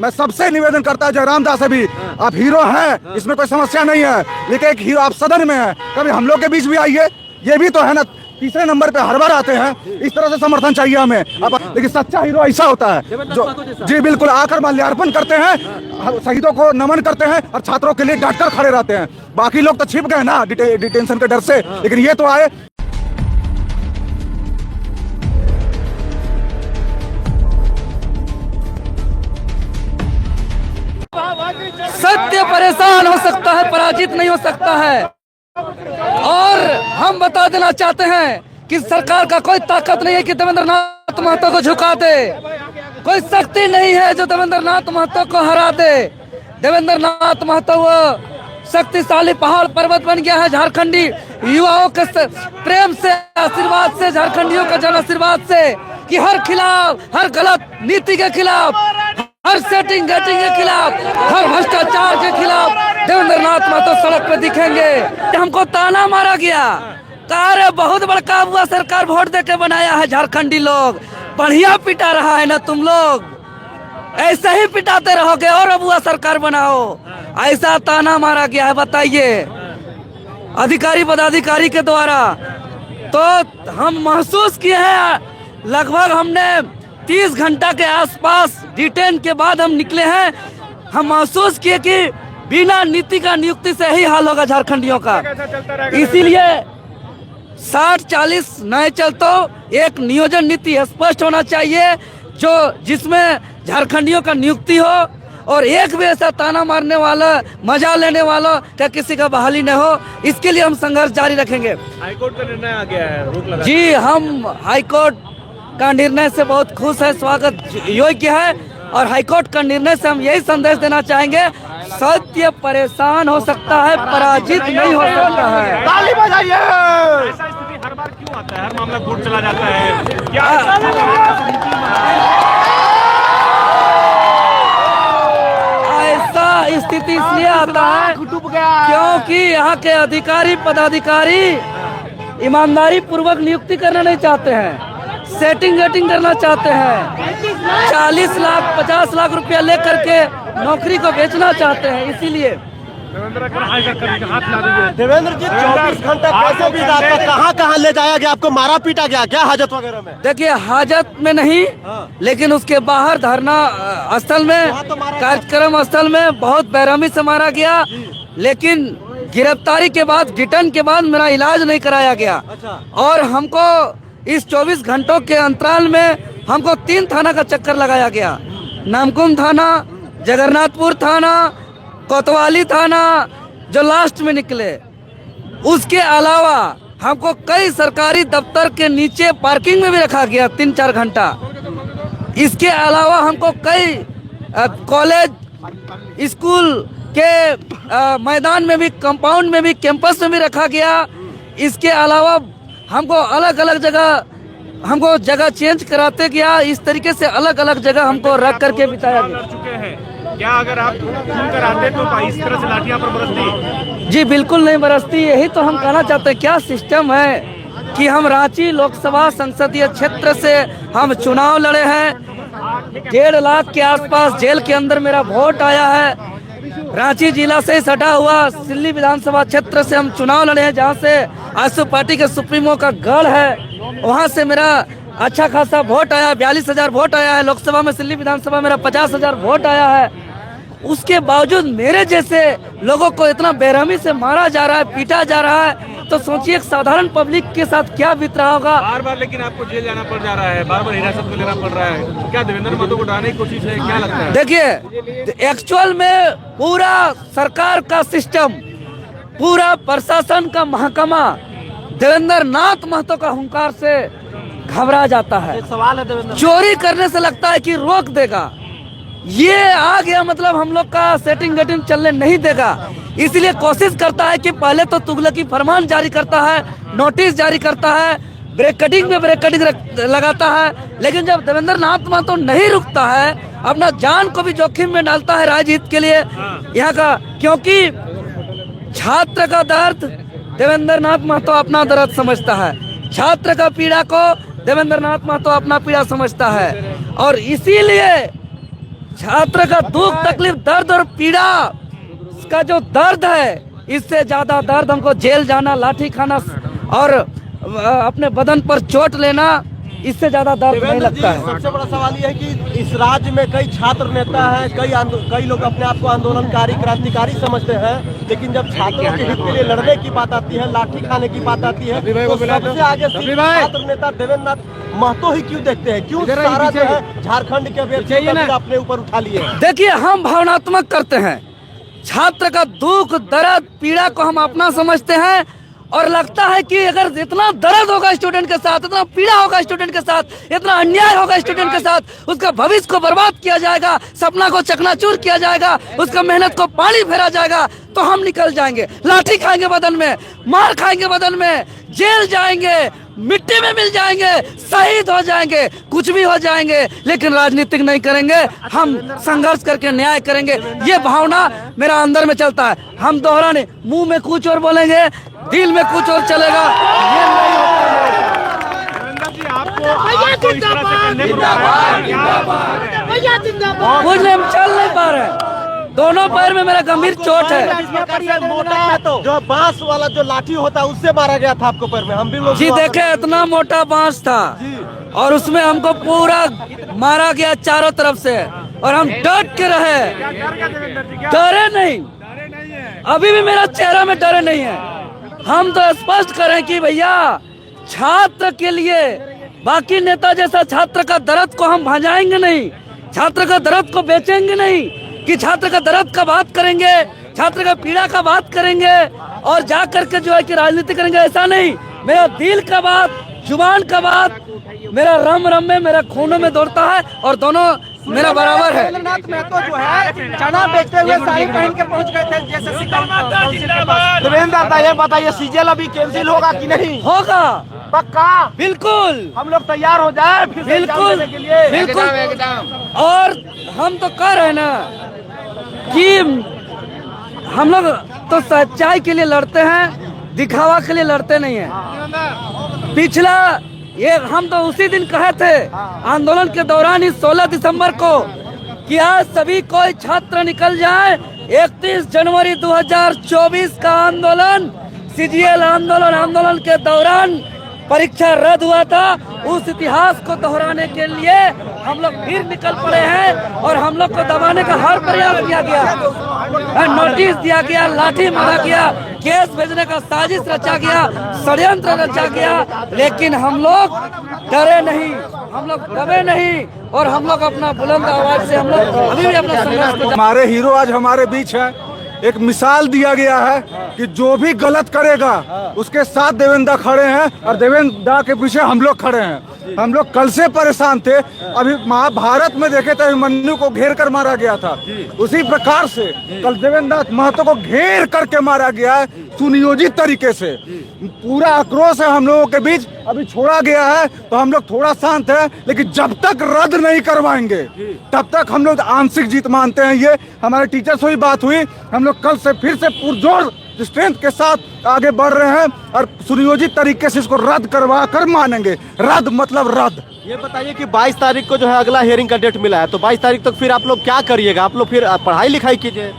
मैं सबसे निवेदन करता हूँ, जयराम दास से भी, आप हीरो हैं, इसमें कोई समस्या नहीं है, लेकिन एक हीरो आप सदन में है, कभी हम लोग के बीच भी आइए, ये भी तो है ना, तीसरे नंबर पे हर बार आते हैं, इस तरह से समर्थन चाहिए हमें। अब लेकिन सच्चा हीरो ऐसा होता है जो जी बिल्कुल आकर माल्यार्पण करते हैं, शहीदों को नमन करते हैं और छात्रों के लिए डट कर खड़े रहते हैं। बाकी लोग तो छिप गए ना डिटेंशन के डर से, लेकिन ये तो आए। सत्य परेशान हो सकता है, पराजित नहीं हो सकता है। और हम बता देना चाहते हैं कि सरकार का कोई ताकत नहीं है कि देवेंद्र नाथ महतो को झुका दे, कोई शक्ति नहीं है जो देवेंद्र नाथ महतो को हरा दे। देवेंद्र नाथ महतो वो शक्तिशाली पहाड़ पर्वत बन गया है झारखंडी युवाओं के प्रेम से, आशीर्वाद से, झारखंडियों का जन आशीर्वाद से, कि हर खिलाफ, हर गलत नीति के खिलाफ, हर सेटिंग गेटिंग के खिलाफ, हर भ्रष्टाचार के खिलाफ देवेंद्र नाथ महतो सड़क पे दिखेंगे। हमको ताना मारा गया, अरे बहुत बड़का हुआ सरकार वोट दे के बनाया है, झारखंडी लोग बढ़िया पिटा रहा है ना, तुम लोग ऐसे ही पिटाते रहोगे और अब हुआ सरकार बनाओ, ऐसा ताना मारा गया है। बताइए अधिकारी पदाधिकारी के द्वारा, तो हम महसूस किए हैं, लगभग हमने 30 घंटा के आसपास डिटेन के बाद हम निकले हैं। हम महसूस किए कि बिना नीति का नियुक्ति से ही हाल होगा झारखंडियों का, इसीलिए 60-40 नए चलतो एक नियोजन नीति स्पष्ट होना चाहिए जो जिसमें झारखंडियों का नियुक्ति हो और एक भी ऐसा ताना मारने वाला, मजा लेने वाला क्या किसी का बहाली न हो। इसके लिए हम संघर्ष जारी रखेंगे। हाईकोर्ट का निर्णय आ गया है, रोक लगा जी, हम हाईकोर्ट का निर्णय से बहुत खुश है, स्वागत योग्य है, और हाईकोर्ट का निर्णय से हम यही संदेश देना चाहेंगे, सत्य परेशान हो सकता है, पराजित नहीं हो सकता है। ताली बजाइए। ऐसा स्थिति हर बार क्यों आता है? हर मामला कोर्ट चला जाता है, क्या ऐसा स्थिति इसलिए आता है क्योंकि यहाँ के अधिकारी पदाधिकारी ईमानदारी पूर्वक नियुक्ति करना नहीं चाहते हैं, सेटिंग गेटिंग करना चाहते हैं, 40 लाख 50 लाख रुपया लेकर के नौकरी को बेचना चाहते हैं। इसीलिए देवेंद्र जी 24 घंटा कैसे बीता, कहाँ ले जाया गया आपको, मारा पीटा गया क्या हाजत वगैरह में? देखिए, हाजत में नहीं, लेकिन उसके बाहर धरना स्थल में, कार्यक्रम स्थल में बहुत बेरहमी से मारा गया, लेकिन गिरफ्तारी के बाद, डिटेन के बाद मेरा इलाज नहीं कराया गया। और हमको इस 24 घंटों के अंतराल में हमको 3 थाना का चक्कर लगाया गया, नामकुम थाना, जगन्नाथपुर थाना, कोतवाली थाना जो लास्ट में निकले। उसके अलावा हमको कई सरकारी दफ्तर के नीचे पार्किंग में भी रखा गया 3-4 घंटा। इसके अलावा हमको कई कॉलेज, स्कूल के मैदान में भी, कंपाउंड में भी, कैंपस में भी रखा गया। इसके अलावा हमको अलग अलग जगह, हमको जगह चेंज कराते गया, इस तरीके से अलग अलग जगह हमको रख करके बिताया गया। चुके हैं क्या? अगर आप कर आते तो इस तरह से लाठियां पर बरसती? जी बिल्कुल नहीं बरसती। यही तो हम कहना चाहते हैं, क्या सिस्टम है कि हम रांची लोकसभा संसदीय क्षेत्र से हम चुनाव लड़े हैं, 1.5 लाख के आसपास जेल के अंदर मेरा वोट आया है। रांची जिला से सटा हुआ सिल्ली विधानसभा क्षेत्र से हम चुनाव लड़े हैं, जहां से आजसू पार्टी के सुप्रीमो का गढ़ है, वहां से मेरा अच्छा खासा वोट आया, 42,000 वोट आया है। लोकसभा में, सिल्ली विधानसभा मेरा 50,000 वोट आया है। उसके बावजूद मेरे जैसे लोगों को इतना बेरहमी से मारा जा रहा है, पीटा जा रहा है, तो सोचिए एक साधारण पब्लिक के साथ क्या बीत रहा होगा। बार बार लेकिन आपको जेल जाना पड़ जा रहा है, बार बार हिरासत में लेना पड़ रहा है, क्या देवेंद्र महतो को उठाने की कोशिश है? क्या लगता है? देखिए, एक्चुअल में पूरा सरकार का सिस्टम, पूरा प्रशासन का महकमा देवेंद्र नाथ महतो का हुंकार से घबरा जाता है। सवाल है देवेंद्र, चोरी करने से लगता है कि रोक देगा, ये आ गया मतलब हम लोग का सेटिंग गेटिंग चलने नहीं देगा। इसलिए कोशिश करता है कि पहले तो तुगलकी फरमान जारी करता है, नोटिस जारी करता है, ब्रेकडिंग में ब्रेकडिंग लगाता है, लेकिन जब देवेंद्र नाथ महतो नहीं रुकता है, अपना जान को भी जोखिम में डालता है राज्य हित के लिए यहाँ का, क्योंकि छात्र का दर्द देवेंद्र नाथ महतो अपना दर्द समझता है, छात्र का पीड़ा को देवेंद्र नाथ महतो अपना पीड़ा समझता है। और इसीलिए छात्र का दुख तकलीफ दर्द और पीड़ा का जो दर्द है, इससे ज्यादा दर्द हमको जेल जाना, लाठी खाना और अपने बदन पर चोट लेना, इससे ज्यादा दर्द नहीं लगता है। सबसे बड़ा सवाल यह है कि इस राज्य में कई छात्र नेता हैं, कई लोग अपने आप को आंदोलनकारी क्रांतिकारी समझते हैं, लेकिन जब छात्रों के हित के लिए लड़ने की बात आती है, लाठी खाने की बात आती है, तो सबसे आगे छात्र नेता देवेंद्र नाथ महतो ही क्यों देखते हैं? क्यों सारा जो है झारखंड के व्यक्ति अपने ऊपर उठा लिए हैं? देखिए, हम भावनात्मक करते हैं, छात्र का दुख दर्द पीड़ा को हम अपना समझते हैं और लगता है कि अगर इतना दर्द होगा स्टूडेंट के साथ, इतना पीड़ा होगा स्टूडेंट के साथ, इतना अन्याय होगा स्टूडेंट के साथ, उसका भविष्य को बर्बाद किया जाएगा, सपना को चकनाचूर किया जाएगा, उसका मेहनत को पानी फेरा जाएगा, तो हम निकल जाएंगे, लाठी खाएंगे बदन में, मार खाएंगे बदन में, जेल जाएंगे, मिट्टी में मिल जाएंगे, शहीद हो जाएंगे, कुछ भी हो जाएंगे, लेकिन राजनीतिक नहीं करेंगे, हम संघर्ष करके न्याय करेंगे। ये भावना मेरा अंदर में चलता है। हम दोहरा नहीं, मुंह में कुछ और बोलेंगे, दिल में कुछ और चलेगा, ये नहीं होता। जी, आपको इस तरह से करने को कुछ नहीं, हम चल नहीं पा रहे, दोनों पैर में मेरा गंभीर चोट है। जो बांस वाला जो लाठी होता है उससे मारा गया था आपको पैर में? हम भी लोग जी देखे, इतना मोटा बांस था और उसमें हमको पूरा मारा गया चारों तरफ से, और हम डट के रहे, डरे नहीं, अभी भी मेरा चेहरा में डरे नहीं है। हम तो स्पष्ट करें कि भैया, छात्र के लिए बाकी नेता जैसा छात्र का दर्द को हम भजाएंगे नहीं, छात्र का दर्द को बेचेंगे नहीं, कि छात्र का दर्द का बात करेंगे, छात्र का पीड़ा का बात करेंगे और जा करके जो है कि राजनीति करेंगे, ऐसा नहीं। मेरा दिल का बात, जुबान का बात, मेरा रम रम में, मेरा खूनों में दौड़ता है और दोनों मेरा बराबर है। देवेंद्र महतो जो है चना बेचते हुए साड़ी पहन के पहुंच गए थे जेएसएससी काउंसिल के पास। देवेंद्र दा, ये बताइए सीजीएल अभी कैंसिल होगा कि नहीं? होगा, पक्का? बिल्कुल, हम लोग तैयार हो जाए फिर से एग्जाम बिल्कुल, देने के लिए? बिल्कुल। और हम तो कह रहे हैं ना कि हम लोग तो सच्चाई के लिए लड़ते हैं, दिखावा के लिए लड़ते नहीं हैं। पिछला ये हम तो उसी दिन कहे थे आंदोलन के दौरान, इस 16 दिसंबर को, कि आज सभी कोई छात्र निकल जाए, 31 जनवरी 2024 का आंदोलन, सीजीएल आंदोलन के दौरान परीक्षा रद्द हुआ था, उस इतिहास को दोहराने के लिए हम लोग फिर निकल पड़े हैं और हम लोग को दबाने का हर प्रयास किया गया, नोटिस दिया गया, लाठी मारा गया, केस भेजने का साजिश रचा गया, षड्यंत्र रचा गया, लेकिन हम लोग डरे नहीं, हम लोग दबे नहीं और हम लोग अपना बुलंद आवाज से हम लोग अभी भी अपना संघर्ष। हमारे हीरो आज हमारे बीच है। एक मिसाल दिया गया है कि जो भी गलत करेगा उसके साथ देवेंद्र खड़े हैं और देवेंद्र के पीछे हम लोग खड़े हैं। हम लोग कल से परेशान थे, अभी महाभारत में देखे थे अभिमन्यु को घेर कर मारा गया था, उसी प्रकार से कल देवेंद्र महतो को घेर करके मारा गया है, सुनियोजित तरीके से। पूरा आक्रोश है हम लोगों के बीच, अभी छोड़ा गया है तो हम लोग थोड़ा शांत है, लेकिन जब तक रद्द नहीं करवाएंगे तब तक हम लोग आंशिक जीत मानते हैं। ये हमारे टीचर से भी बात हुई, हम लोग कल से फिर से पुरजोर स्ट्रेंथ के साथ आगे बढ़ रहे हैं और सुनियोजित तरीके से इसको रद्द करवा कर मानेंगे। रद्द मतलब रद्द। ये बताइए कि 22 तारीख को जो है अगला हियरिंग का डेट मिला है, तो 22 तारीख तक फिर आप लोग क्या करिएगा? आप लोग फिर पढ़ाई लिखाई कीजिए।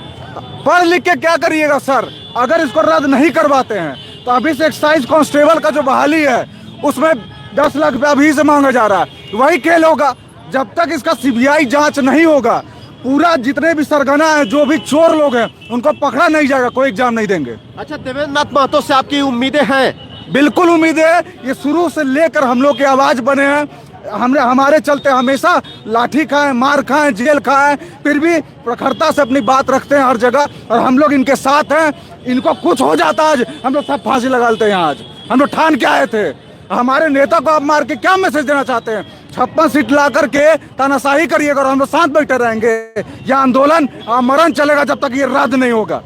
पढ़ लिख के क्या करिएगा सर? अगर इसको रद्द नहीं करवाते हैं तो अभी से एक्साइज कांस्टेबल का जो बहाली है उसमें 10 लाख रुपया अभी से मांगा जा रहा है, वही खेल होगा। जब तक इसका सीबीआई जांच नहीं होगा, पूरा जितने भी सरगना है, जो भी चोर लोग हैं, उनको पकड़ा नहीं जाएगा, कोई एग्जाम नहीं देंगे। अच्छा, देवेंद्र नाथ महतो से आपकी उम्मीदें हैं? बिल्कुल उम्मीदें है। ये शुरू से लेकर हम लोग की आवाज बने हैं, हमारे चलते हमेशा लाठी खाएं, मार खाएं, जेल खाएं, फिर भी प्रखरता से अपनी बात रखते हैं हर जगह और हम लोग इनके साथ हैं। इनको कुछ हो जाता आज, हम लोग सब फांसी लगा लेते हैं। आज हम लोग ठान के आए थे, हमारे नेता को आप मार के क्या मैसेज देना चाहते हैं? 56 सीट ला करके तानाशाही करिएगा और हम लोग साथ बैठे रहेंगे। यह आंदोलन मरण चलेगा जब तक ये रद्द नहीं होगा।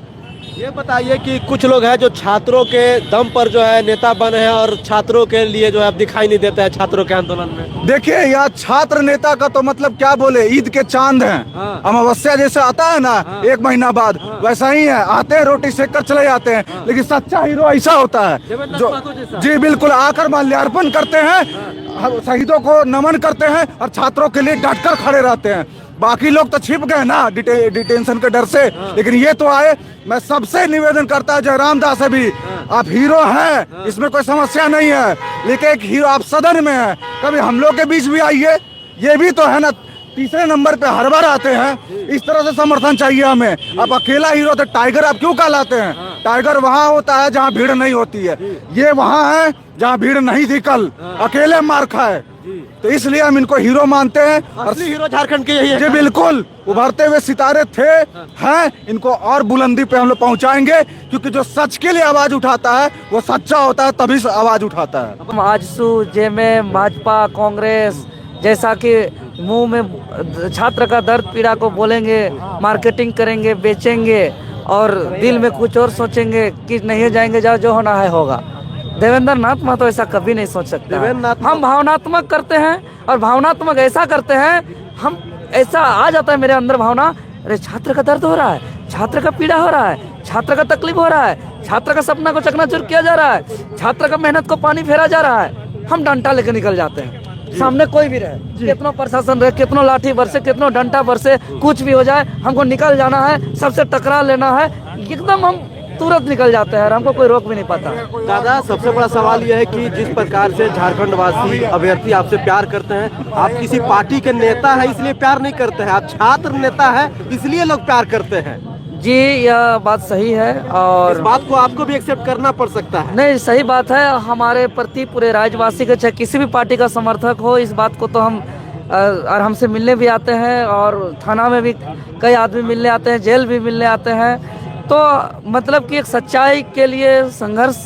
ये बताइए कि कुछ लोग हैं जो छात्रों के दम पर जो है नेता बने हैं और छात्रों के लिए जो है दिखाई नहीं देता है छात्रों के आंदोलन में। देखिए, यहाँ छात्र नेता का तो मतलब क्या बोले, ईद के चांद हैं। अमावस्या जैसे आता है ना 1 महीना बाद, वैसा ही है, आते हैं रोटी सेक कर चले जाते हैं। लेकिन सच्चा हीरो ऐसा होता है जो जी बिल्कुल आकर माल्यार्पण करते हैं, शहीदों को नमन करते हैं और छात्रों के लिए डट कर खड़े रहते हैं। बाकी लोग तो छिप गए ना डिटेंशन के डर से, लेकिन ये तो आए। मैं सबसे निवेदन करता हूं, जयराम दास से भी, आप हीरो हैं, इसमें कोई समस्या नहीं है, लेकिन एक हीरो आप सदन में है, कभी हम लोग के बीच भी आइए। ये भी तो है ना, तीसरे नंबर पे हर बार आते हैं। इस तरह से समर्थन चाहिए हमें। आप अकेला हीरो थे, टाइगर आप क्यों कहलाते हैं? टाइगर वहाँ होता है जहाँ भीड़ नहीं होती है, ये वहाँ है जहाँ भीड़ नहीं थी कल, अकेले मार खाए। तो इसलिए हम इनको हीरो मानते हैं। असली हीरो झारखंड के यही है। जी बिल्कुल, उभरते हुए सितारे थे, हैं, इनको और बुलंदी पे हम लोग पहुंचाएंगे, क्योंकि जो सच के लिए आवाज उठाता है वो सच्चा होता है, तभी से आवाज उठाता है। हम आजसू जेएमएम भाजपा कांग्रेस जैसा कि मुंह में छात्र का दर्द पीड़ा को बोलेंगे, मार्केटिंग करेंगे, बेचेंगे और दिल में कुछ और सोचेंगे कि नहीं जाएंगे, जाओ जो होना है होगा। देवेंद्र नाथ महतो ऐसा कभी नहीं सोच सकता है। हम भावनात्मक करते हैं और भावनात्मक ऐसा करते हैं, हम ऐसा आ जाता है मेरे अंदर भावना, अरे छात्र का दर्द हो रहा है, छात्र का पीड़ा हो रहा है, छात्र का तकलीफ हो रहा है, छात्र का सपना को चकनाचूर किया जा रहा है, छात्र का मेहनत को पानी फेरा जा रहा है, हम डंडा लेकर निकल जाते हैं। सामने कोई भी रहे, कितना प्रशासन रहे, कितना लाठी बरसे, कितना डंडा बरसे, कुछ भी हो जाए, हमको निकल जाना है, सबसे टकरा लेना है, एकदम हम तुरंत निकल जाते हैं और हमको कोई रोक भी नहीं पाता। दादा, सबसे बड़ा सवाल यह है कि जिस प्रकार से झारखंड वासी अभ्यर्थी आपसे प्यार करते हैं, आप किसी पार्टी के नेता है इसलिए प्यार नहीं करते हैं, आप छात्र नेता है इसलिए लोग प्यार करते हैं। जी, यह बात सही है और इस बात को आपको भी एक्सेप्ट करना पड़ सकता है। नहीं, सही बात है। हमारे प्रति पूरे राज्यवासी के, चाहे किसी भी पार्टी का समर्थक हो, इस बात को तो हम और हमसे मिलने भी आते हैं और थाना में भी कई आदमी मिलने आते हैं, जेल भी मिलने आते हैं। तो मतलब कि एक सच्चाई के लिए संघर्ष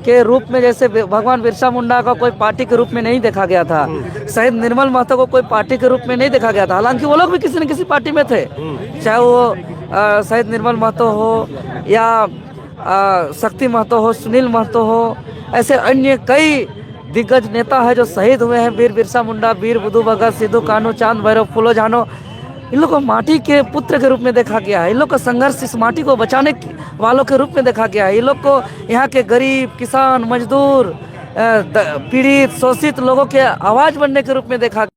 के रूप में, जैसे भगवान बिरसा मुंडा का कोई पार्टी के रूप में नहीं देखा गया था, शहीद निर्मल महतो को कोई पार्टी के रूप में नहीं देखा गया था, हालांकि वो लोग भी किसी न किसी पार्टी में थे, चाहे वो शहीद निर्मल महतो हो या शक्ति महतो हो, सुनील महतो हो, ऐसे अन्य कई दिग्गज नेता है जो शहीद हुए हैं। वीर बिरसा मुंडा, वीर बुद्धू भगत, सिद्धू कान्हू, चांद भैरव, फूलो झानो, इन लोग को माटी के पुत्र के रूप में देखा गया है। इन लोग का संघर्ष इस माटी को बचाने वालों के रूप में देखा गया है। इन लोग को यहाँ के गरीब, किसान, मजदूर, पीड़ित, शोषित लोगों के आवाज बनने के रूप में देखा